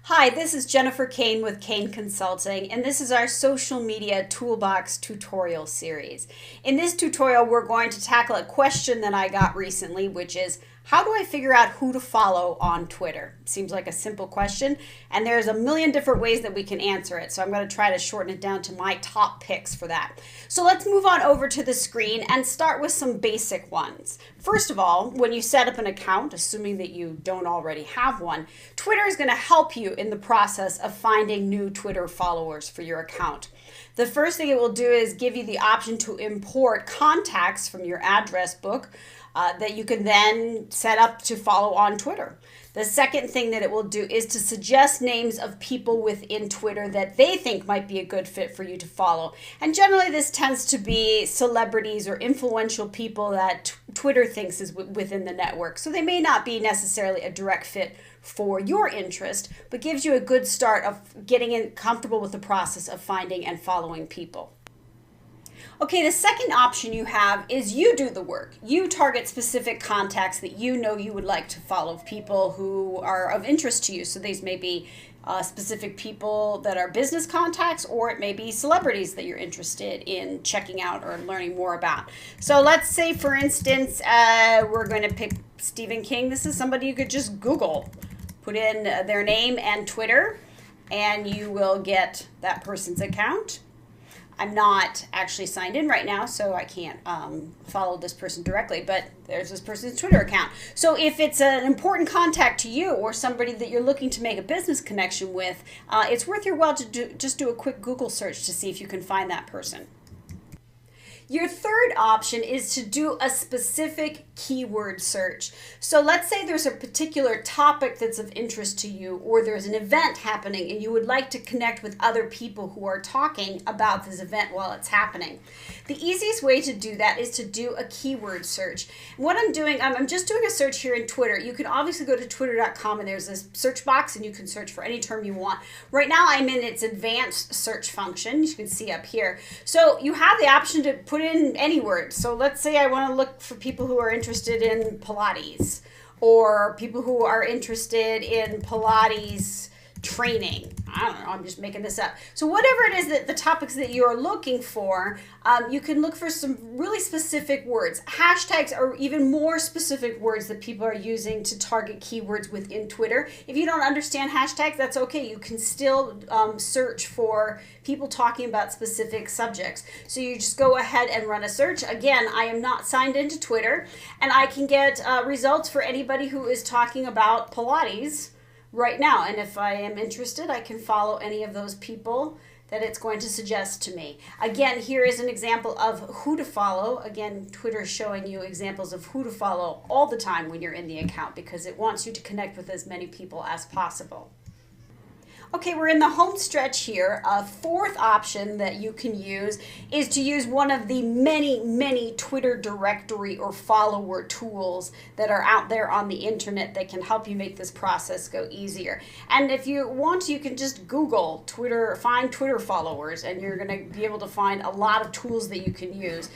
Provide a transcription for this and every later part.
Hi, this is Jennifer Kane with Kane Consulting, and this is our social media toolbox tutorial series. In this tutorial, we're going to tackle a question that I got recently, which is, how do I figure out who to follow on Twitter? Seems like a simple question, and there's a million different ways that we can answer it, so I'm going to try to shorten it down to my top picks for that. So let's move on over to the screen and start with some basic ones. First of all, when you set up an account, assuming that you don't already have one, Twitter is going to help you in the process of finding new Twitter followers for your account. The first thing it will do is give you the option to import contacts from your address book that you can then set up to follow on Twitter. The second thing that it will do is to suggest names of people within Twitter that they think might be a good fit for you to follow. And generally this tends to be celebrities or influential people that Twitter thinks is within the network. So they may not be necessarily a direct fit for your interest, but gives you a good start of getting comfortable with the process of finding and following people. Okay, the second option you have is you do the work. You target specific contacts that you know you would like to follow, people who are of interest to you. So these may be specific people that are business contacts, or it may be celebrities that you're interested in checking out or learning more about. So let's say, for instance, we're going to pick Stephen King. This is somebody you could just Google. Put in their name and Twitter, and you will get that person's account. I'm not actually signed in right now, so I can't follow this person directly, but there's this person's Twitter account. So if it's an important contact to you or somebody that you're looking to make a business connection with, it's worth your while to just do a quick Google search to see if you can find that person. Your third option is to do a specific keyword search. So let's say there's a particular topic that's of interest to you, or there's an event happening and you would like to connect with other people who are talking about this event while it's happening. The easiest way to do that is to do a keyword search. What I'm doing, I'm just doing a search here in Twitter. You can obviously go to twitter.com and there's this search box and you can search for any term you want. Right now I'm in its advanced search function, you can see up here. So you have the option to put in any word. So let's say I want to look for people who are interested in Pilates, or people who are interested in Pilates training. I don't know, I'm just making this up. So whatever it is that the topics that you're looking for, you can look for some really specific words. Hashtags are even more specific words that people are using to target keywords within Twitter. If you don't understand hashtags, that's okay. You can still search for people talking about specific subjects. So you just go ahead and run a search. Again, I am not signed into Twitter, and I can get results for anybody who is talking about Pilates right now. And if I am interested, I can follow any of those people that it's going to suggest to me. Again, here is an example of who to follow. Again, Twitter is showing you examples of who to follow all the time when you're in the account, because it wants you to connect with as many people as possible. Okay, we're in the home stretch here. A fourth option that you can use is to use one of the many Twitter directory or follower tools that are out there on the internet that can help you make this process go easier. And if you want to, you can just Google Twitter, find Twitter followers, and you're going to be able to find a lot of tools that you can use.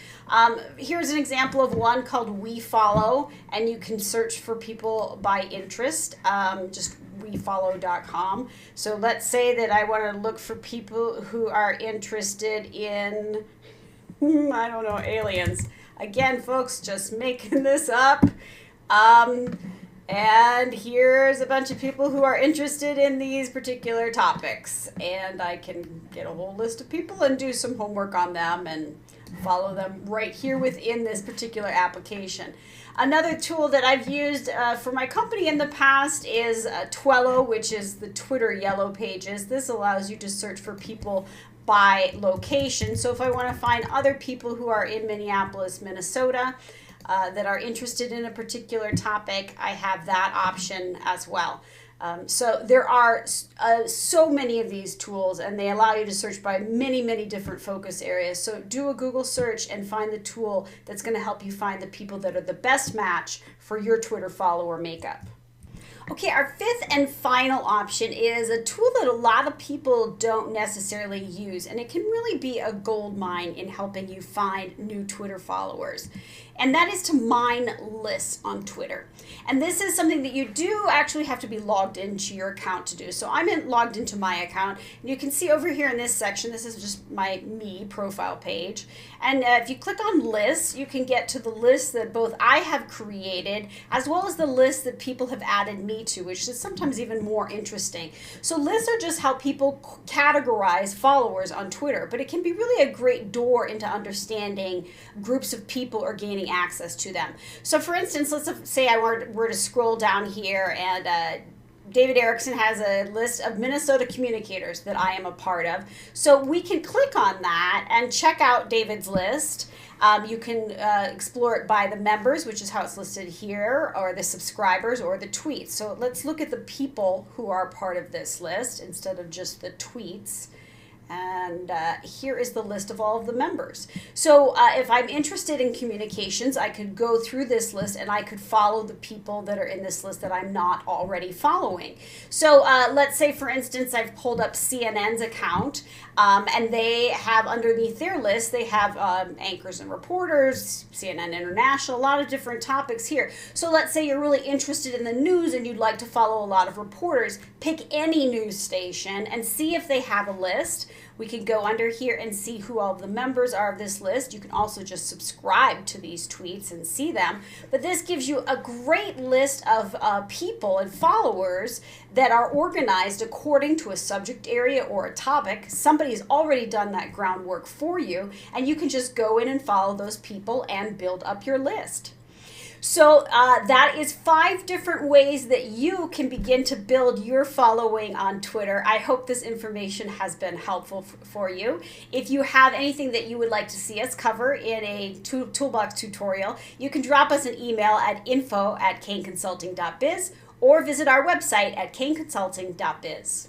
Here's an example of one called WeFollow, and you can search for people by interest. Just wefollow.com. So let's say that I want to look for people who are interested in, I don't know, aliens. Again, folks, just making this up. And here's a bunch of people who are interested in these particular topics. And I can get a whole list of people and do some homework on them and follow them right here within this particular application. Another tool that I've used for my company in the past is Twello, which is the Twitter Yellow Pages. This allows you to search for people by location. So if I want to find other people who are in Minneapolis, Minnesota, that are interested in a particular topic, I have that option as well. So there are so many of these tools, and they allow you to search by many different focus areas. So do a Google search and find the tool that's going to help you find the people that are the best match for your Twitter follower makeup. Okay, our fifth and final option is a tool that a lot of people don't necessarily use, and it can really be a gold mine in helping you find new Twitter followers. and that is to mine lists on Twitter. And this is something that you do actually have to be logged into your account to do. So I'm logged into my account, and you can see over here in this section, this is just my me profile page. And if you click on lists, you can get to the list that both I have created, as well as the list that people have added me to, which is sometimes even more interesting. So lists are just how people categorize followers on Twitter, but it can be really a great door into understanding groups of people or gaining access to them. So for instance, let's say I were to scroll down here, and David Erickson has a list of Minnesota communicators that I am a part of. So we can click on that and check out David's list. You can explore it by the members, which is how it's listed here, or the subscribers, or the tweets. So let's look at the people who are part of this list instead of just the tweets. And here is the list of all of the members. So if I'm interested in communications, I could go through this list and I could follow the people that are in this list that I'm not already following. So let's say, for instance, I've pulled up CNN's account, and they have underneath their list, they have anchors and reporters, CNN International, a lot of different topics here. So let's say you're really interested in the news and you'd like to follow a lot of reporters. Pick any news station and see if they have a list. We can go under here and see who all of the members are of this list. You can also just subscribe to these tweets and see them. But this gives you a great list of people and followers that are organized according to a subject area or a topic. Somebody's already done that groundwork for you, and you can just go in and follow those people and build up your list. So that is 5 different ways that you can begin to build your following on Twitter. I hope this information has been helpful for you. If you have anything that you would like to see us cover in a Toolbox tutorial, you can drop us an email at info@kaneconsulting.biz or visit our website at kaneconsulting.biz.